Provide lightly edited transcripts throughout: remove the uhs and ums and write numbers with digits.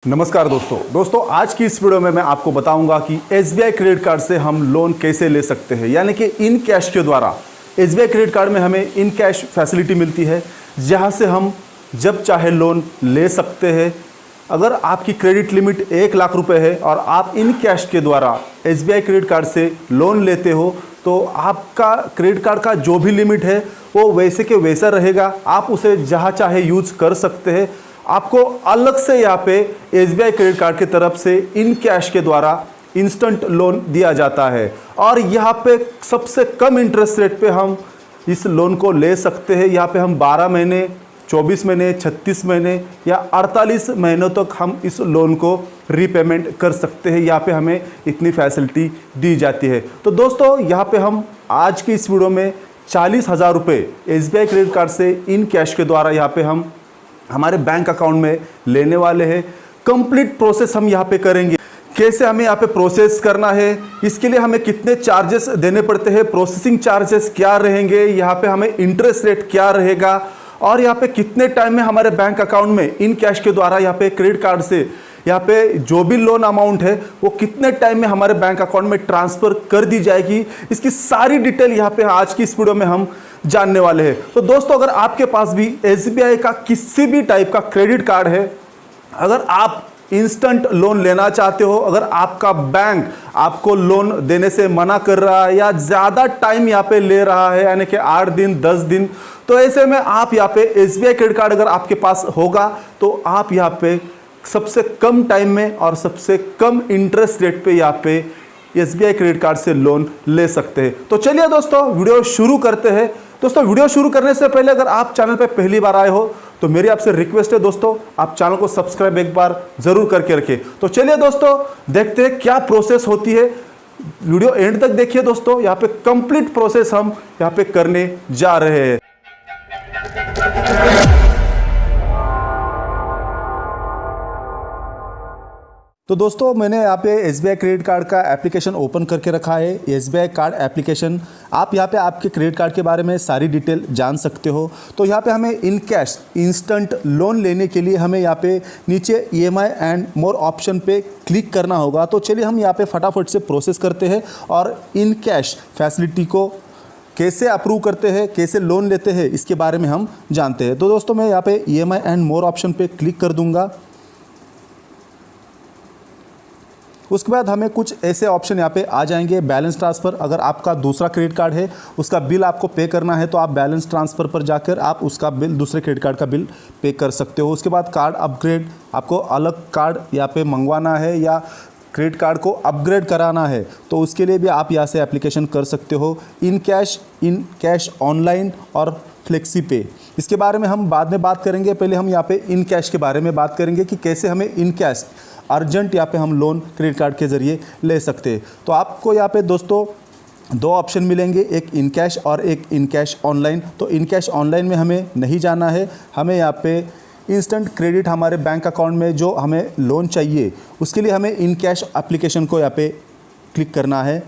नमस्कार दोस्तों आज की इस वीडियो में मैं आपको बताऊंगा कि SBI क्रेडिट कार्ड से हम लोन कैसे ले सकते हैं, यानी कि इन कैश के द्वारा SBI क्रेडिट कार्ड में हमें इन कैश फैसिलिटी मिलती है जहां से हम जब चाहे लोन ले सकते हैं। अगर आपकी क्रेडिट लिमिट 1 लाख रुपए है और आप इन कैश के द्वारा SBI क्रेडिट कार्ड से लोन लेते हो तो आपका क्रेडिट कार्ड का जो भी लिमिट है वो वैसे के वैसा रहेगा, आप उसे जहाँ चाहे यूज कर सकते हैं। आपको अलग से यहाँ पे SBI क्रेडिट कार्ड की तरफ से इन कैश के द्वारा इंस्टेंट लोन दिया जाता है और यहाँ पे सबसे कम इंटरेस्ट रेट पे हम इस लोन को ले सकते हैं। यहाँ पे हम 12 महीने, 24 महीने, 36 महीने या 48 महीनों तक हम इस लोन को रीपेमेंट कर सकते हैं। यहाँ पे हमें इतनी फैसिलिटी दी जाती है। तो दोस्तों यहाँ पे हम आज की इस वीडियो में 40,000 रुपये SBI क्रेडिट कार्ड से इन कैश के द्वारा यहाँ पे हम हमारे बैंक अकाउंट में लेने वाले हैं। कंप्लीट प्रोसेस हम यहाँ पे करेंगे, कैसे हमें यहाँ पे प्रोसेस करना है, इसके लिए हमें कितने चार्जेस देने पड़ते हैं, प्रोसेसिंग चार्जेस क्या रहेंगे, यहाँ पे हमें इंटरेस्ट रेट क्या रहेगा और यहाँ पे कितने टाइम में हमारे बैंक अकाउंट में इन कैश के द्वारा यहाँ पे क्रेडिट कार्ड से यहाँ पे जो भी लोन अमाउंट है वो कितने टाइम में हमारे बैंक अकाउंट में ट्रांसफ़र कर दी जाएगी, इसकी सारी डिटेल यहाँ पे आज की इस वीडियो में हम जानने वाले हैं। तो दोस्तों अगर आपके पास भी SBI का किसी भी टाइप का क्रेडिट कार्ड है, अगर आप इंस्टेंट लोन लेना चाहते हो, अगर आपका बैंक आपको लोन देने से मना कर रहा है या ज़्यादा टाइम यहाँ पे ले रहा है, यानी कि 8 दिन 10 दिन, तो ऐसे में आप यहाँ पे SBI क्रेडिट कार्ड अगर आपके पास होगा तो आप यहाँ पे सबसे कम टाइम में और सबसे कम इंटरेस्ट रेट पे यहाँ पे SBI क्रेडिट कार्ड से लोन ले सकते हैं। तो चलिए दोस्तों वीडियो शुरू करते हैं। दोस्तों वीडियो शुरू करने से पहले अगर आप चैनल पे पहली बार आए हो तो मेरी आपसे रिक्वेस्ट है दोस्तों, आप चैनल को सब्सक्राइब एक बार जरूर करके रखें। तो चलिए दोस्तों देखते हैं क्या प्रोसेस होती है। वीडियो एंड तक देखिए दोस्तों, यहाँ पे कंप्लीट प्रोसेस हम यहाँ पे करने जा रहे हैं। तो दोस्तों मैंने यहाँ पे SBI क्रेडिट कार्ड का एप्लीकेशन ओपन करके रखा है। SBI कार्ड एप्लीकेशन, आप यहाँ पे आपके क्रेडिट कार्ड के बारे में सारी डिटेल जान सकते हो। तो यहाँ पे हमें इन कैश इंस्टेंट लोन लेने के लिए हमें यहाँ पे नीचे EMI एंड मोर ऑप्शन पे क्लिक करना होगा। तो चलिए हम यहाँ पे फटाफट से प्रोसेस करते हैं और इन कैश फैसिलिटी को कैसे अप्रूव करते हैं, कैसे लोन लेते हैं, इसके बारे में हम जानते हैं। तो दोस्तों मैं यहाँ पे EMI एंड मोर ऑप्शन पे क्लिक कर दूँगा। उसके बाद हमें कुछ ऐसे ऑप्शन यहाँ पे आ जाएंगे। बैलेंस ट्रांसफ़र, अगर आपका दूसरा क्रेडिट कार्ड है उसका बिल आपको पे करना है तो आप बैलेंस ट्रांसफ़र पर जाकर आप उसका बिल, दूसरे क्रेडिट कार्ड का बिल पे कर सकते हो। उसके बाद कार्ड अपग्रेड, आपको अलग कार्ड यहाँ पे मंगवाना है या क्रेडिट कार्ड को अपग्रेड कराना है तो उसके लिए भी आप यहाँ से एप्लीकेशन कर सकते हो। इन कैश ऑनलाइन और फ्लेक्सी पे, इसके बारे में हम बाद में बात करेंगे। पहले हम यहाँ पे इन कैश के बारे में बात करेंगे कि कैसे हमें इन कैश अर्जेंट यहाँ पे हम लोन क्रेडिट कार्ड के ज़रिए ले सकते हैं। तो आपको यहाँ पे दोस्तों 2 ऑप्शन मिलेंगे, एक इन कैश और एक इन कैश ऑनलाइन। तो इन कैश ऑनलाइन में हमें नहीं जाना है, हमें यहाँ पे इंस्टेंट क्रेडिट हमारे बैंक अकाउंट में जो हमें लोन चाहिए उसके लिए हमें इन कैश एप्लीकेशन को यहाँ पे क्लिक करना है।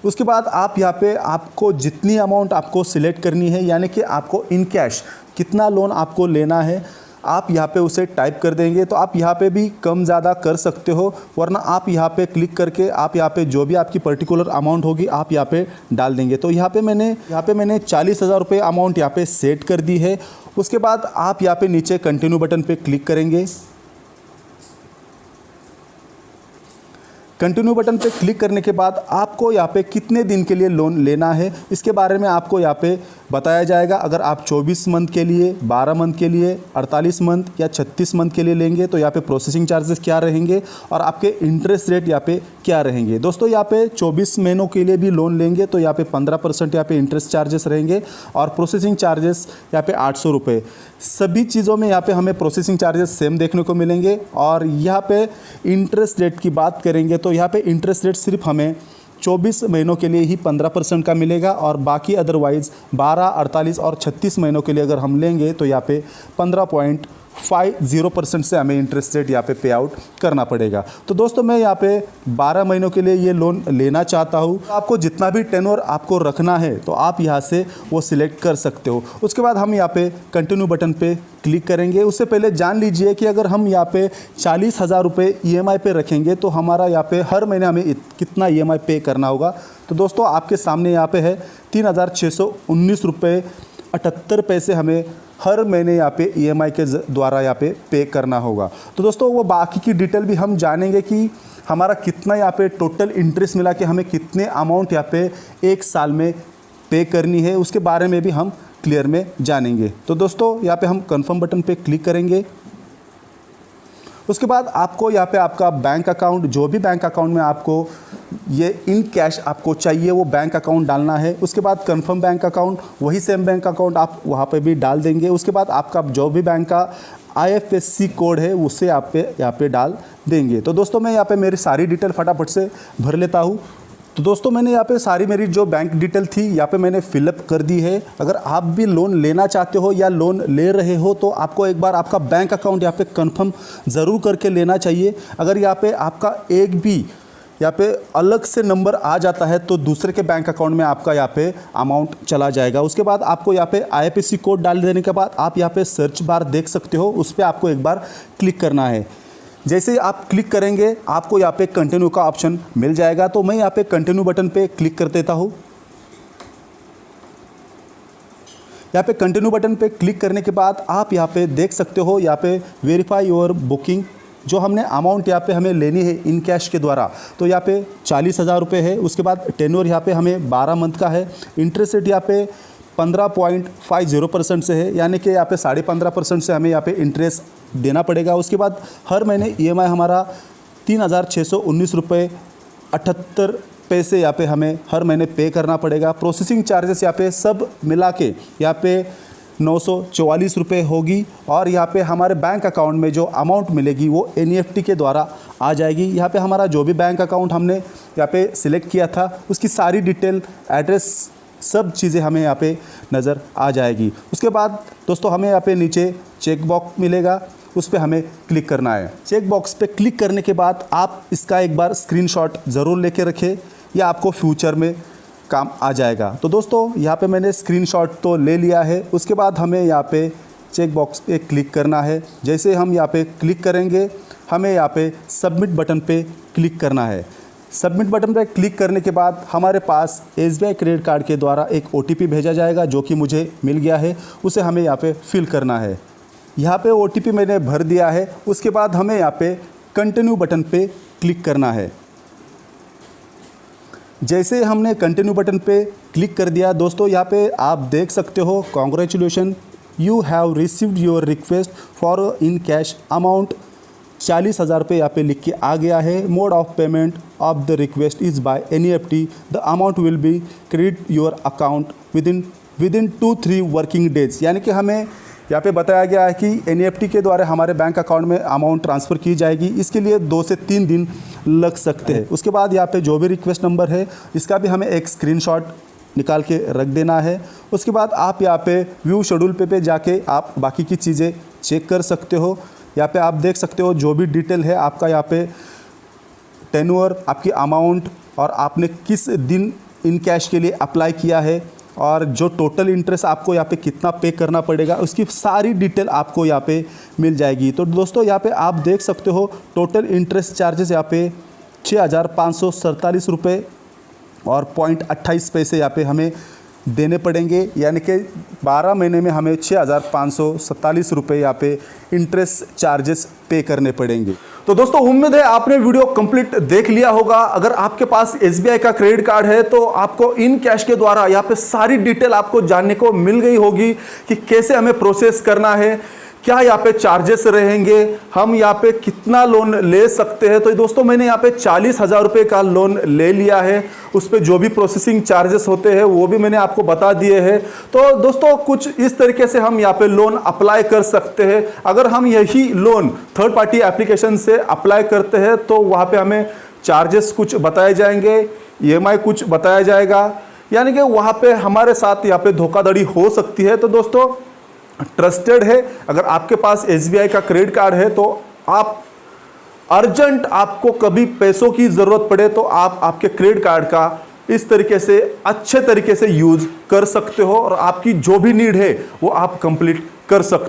उसके बाद आप यहाँ पे आपको जितनी अमाउंट आपको सिलेक्ट करनी है, यानी कि आपको इन कैश कितना लोन आपको लेना है, आप यहाँ पे उसे टाइप कर देंगे। तो आप यहाँ पे भी कम ज़्यादा कर सकते हो, वरना आप यहाँ पे क्लिक करके आप यहाँ पे जो भी आपकी पर्टिकुलर अमाउंट होगी आप यहाँ पे डाल देंगे। तो यहाँ पे मैंने 40,000 रुपये अमाउंट यहाँ पे सेट कर दी है। उसके बाद आप यहाँ पे नीचे कंटिन्यू बटन पे क्लिक करेंगे। कंटिन्यू बटन पे क्लिक करने के बाद आपको यहाँ पे कितने दिन के लिए लोन लेना है इसके बारे में आपको यहाँ पे बताया जाएगा। अगर आप 24 मंथ के लिए, 12 मंथ के लिए, 48 मंथ या 36 मंथ के लिए लेंगे तो यहाँ पे प्रोसेसिंग चार्जेस क्या रहेंगे और आपके इंटरेस्ट रेट यहाँ पे क्या रहेंगे। दोस्तों यहाँ पे 24 महीनों के लिए भी लोन लेंगे तो यहाँ पे 15% यहाँ पे इंटरेस्ट चार्जेस रहेंगे और प्रोसेसिंग चार्जेस यहाँ पे 800 रुपये। सभी चीज़ों में यहाँ पे हमें प्रोसेसिंग चार्जेस सेम देखने को मिलेंगे। और यहाँ पे इंटरेस्ट रेट की बात करेंगे तो यहाँ पे इंटरेस्ट रेट सिर्फ हमें 24 महीनों के लिए ही 15% का मिलेगा और बाकी अदरवाइज़ 12, 48 और 36 महीनों के लिए अगर हम लेंगे तो यहाँ पे 0.50% से हमें इंटरेस्ट रेट यहाँ पे पे आउट करना पड़ेगा। तो दोस्तों मैं यहाँ पे 12 महीनों के लिए ये लोन लेना चाहता हूँ। आपको जितना भी टेन्योर आपको रखना है तो आप यहाँ से वो सिलेक्ट कर सकते हो। उसके बाद हम यहाँ पे कंटिन्यू बटन पे क्लिक करेंगे। उससे पहले जान लीजिए कि अगर हम यहाँ पे 40,000 रुपये EMI पे रखेंगे तो हमारा यहाँ पे हर महीने हमें कितना EMI पे करना होगा। तो दोस्तों आपके सामने यहाँ पे है 3,619 रुपये 78 पैसे हमें हर महीने यहाँ पे EMI के द्वारा यहाँ पे करना होगा। तो दोस्तों वो बाकी की डिटेल भी हम जानेंगे कि हमारा कितना यहाँ पे टोटल इंटरेस्ट मिला के हमें कितने अमाउंट यहाँ पे एक साल में पे करनी है, उसके बारे में भी हम क्लियर में जानेंगे। तो दोस्तों यहाँ पे हम कंफर्म बटन पे क्लिक करेंगे। उसके बाद आपको यहाँ पे आपका बैंक अकाउंट, जो भी बैंक अकाउंट में आपको ये इन कैश आपको चाहिए वो बैंक अकाउंट डालना है। उसके बाद कंफर्म बैंक अकाउंट, वही सेम बैंक अकाउंट आप वहाँ पे भी डाल देंगे। उसके बाद आपका जो भी बैंक का IFSC कोड है उसे आप यहाँ पे डाल देंगे। तो दोस्तों मैं यहाँ पे मेरी सारी डिटेल फटाफट से भर लेता हूँ। तो दोस्तों मैंने यहाँ पे सारी मेरी जो बैंक डिटेल थी यहाँ पे मैंने फिलअप कर दी है। अगर आप भी लोन लेना चाहते हो या लोन ले रहे हो तो आपको एक बार आपका बैंक अकाउंट यहाँ पे कंफर्म ज़रूर करके लेना चाहिए। अगर यहाँ पे आपका एक भी यहाँ पे अलग से नंबर आ जाता है तो दूसरे के बैंक अकाउंट में आपका यहाँ पे अमाउंट चला जाएगा। उसके बाद आपको यहाँ पे IFSC कोड डाल देने के बाद आप यहाँ पे सर्च बार देख सकते हो, उस पर आपको एक बार क्लिक करना है। जैसे ही आप क्लिक करेंगे आपको यहाँ पे कंटिन्यू का ऑप्शन मिल जाएगा। तो मैं यहाँ पे कंटिन्यू बटन पे क्लिक कर देता हूँ। यहाँ पे कंटिन्यू बटन पे क्लिक करने के बाद आप यहाँ पे देख सकते हो, यहाँ पे वेरीफाई योर बुकिंग, जो हमने अमाउंट यहाँ पे हमें लेनी है इन कैश के द्वारा, तो यहाँ पे 40,000 रुपये है। उसके बाद टेन्योर यहाँ पे हमें 12 मंथ का है। इंटरेस्ट रेट यहाँ पे 15.50% से है, यानी कि यहाँ पे 15.5% से हमें यहाँ पे इंटरेस्ट देना पड़ेगा। उसके बाद हर महीने EMI हमारा 3,619 रुपये 78 पैसे यहाँ पे हमें हर महीने पे करना पड़ेगा। प्रोसेसिंग चार्जेस यहाँ पे सब मिला के यहाँ पे 944 रुपये होगी। और यहाँ पे हमारे बैंक अकाउंट में जो अमाउंट मिलेगी वो NEFT के द्वारा आ जाएगी। यहाँ पे हमारा जो भी बैंक अकाउंट हमने यहाँ पे सिलेक्ट किया था उसकी सारी डिटेल, एड्रेस, सब चीज़ें हमें यहाँ पे नज़र आ जाएगी। उसके बाद दोस्तों हमें यहाँ पे नीचे चेक बॉक्स मिलेगा, उस पर हमें क्लिक करना है। चेक बॉक्स पे क्लिक करने के बाद आप इसका एक बार स्क्रीनशॉट ज़रूर लेके रखें, या आपको फ्यूचर में काम आ जाएगा। तो दोस्तों यहाँ पे मैंने स्क्रीनशॉट तो ले लिया है। उसके बाद हमें यहाँ पे चेक बॉक्स पे क्लिक करना है। जैसे हम यहाँ पे क्लिक करेंगे हमें यहाँ पे सबमिट बटन पे क्लिक करना है। सबमिट बटन पर क्लिक करने के बाद हमारे पास SBI क्रेडिट कार्ड के द्वारा एक OTP भेजा जाएगा, जो कि मुझे मिल गया है। उसे हमें यहाँ पे फिल करना है। यहाँ पे OTP मैंने भर दिया है। उसके बाद हमें यहाँ पे कंटिन्यू बटन पे क्लिक करना है। जैसे हमने कंटिन्यू बटन पे क्लिक कर दिया दोस्तों, यहाँ पे आप देख सकते हो, congratulation, you have received your request for in cash amount 40,000 रुपये यहाँ पे लिख के आ गया है। Mode of payment of the request is by NEFT, the amount will be credit your account within 2-3 working days. यानी कि हमें यहाँ पे बताया गया है कि NEFT के द्वारा हमारे बैंक अकाउंट में अमाउंट ट्रांसफ़र की जाएगी। इसके लिए 2 से 3 दिन लग सकते हैं। उसके बाद यहाँ पे जो भी रिक्वेस्ट नंबर है इसका भी हमें एक स्क्रीनशॉट निकाल के रख देना है। उसके बाद आप यहाँ पे व्यू शेड्यूल पे जाके आप बाकी की चीज़ें चेक कर सकते हो। यहाँ पे आप देख सकते हो जो भी डिटेल है आपका, यहाँ पे टेन्योर, आपकी अमाउंट और आपने किस दिन इन कैश के लिए अप्लाई किया है, और जो टोटल इंटरेस्ट आपको यहाँ पे कितना पे करना पड़ेगा उसकी सारी डिटेल आपको यहाँ पे मिल जाएगी। तो दोस्तों यहाँ पे आप देख सकते हो टोटल इंटरेस्ट चार्जेस यहाँ पे 6,547 रुपये और 0.28 पैसे यहाँ पे हमें देने पड़ेंगे। यानी कि 12 महीने में हमें 6,547 रुपये यहाँ पे इंटरेस्ट चार्जेस पे करने पड़ेंगे। तो दोस्तों उम्मीद है आपने वीडियो कंप्लीट देख लिया होगा। अगर आपके पास SBI का क्रेडिट कार्ड है तो आपको इन कैश के द्वारा यहाँ पे सारी डिटेल आपको जानने को मिल गई होगी कि कैसे हमें प्रोसेस करना है, क्या यहाँ पे चार्जेस रहेंगे, हम यहाँ पे कितना लोन ले सकते हैं। तो दोस्तों मैंने यहाँ पे 40,000 रुपये का लोन ले लिया है। उस पर जो भी प्रोसेसिंग चार्जेस होते हैं वो भी मैंने आपको बता दिए हैं। तो दोस्तों कुछ इस तरीके से हम यहाँ पे लोन अप्लाई कर सकते हैं। अगर हम यही लोन थर्ड पार्टी एप्लीकेशन से अप्लाई करते हैं तो वहाँ पे हमें चार्जेस कुछ बताए जाएंगे, EMI कुछ बताया जाएगा, यानी कि वहाँ पे हमारे साथ यहाँ पे धोखाधड़ी हो सकती है। तो दोस्तों ट्रस्टेड है। अगर आपके पास SBI का क्रेडिट कार्ड है तो आप अर्जेंट आपको कभी पैसों की ज़रूरत पड़े तो आप आपके क्रेडिट कार्ड का इस तरीके से अच्छे तरीके से यूज कर सकते हो और आपकी जो भी नीड है वो आप कंप्लीट कर सकते हो।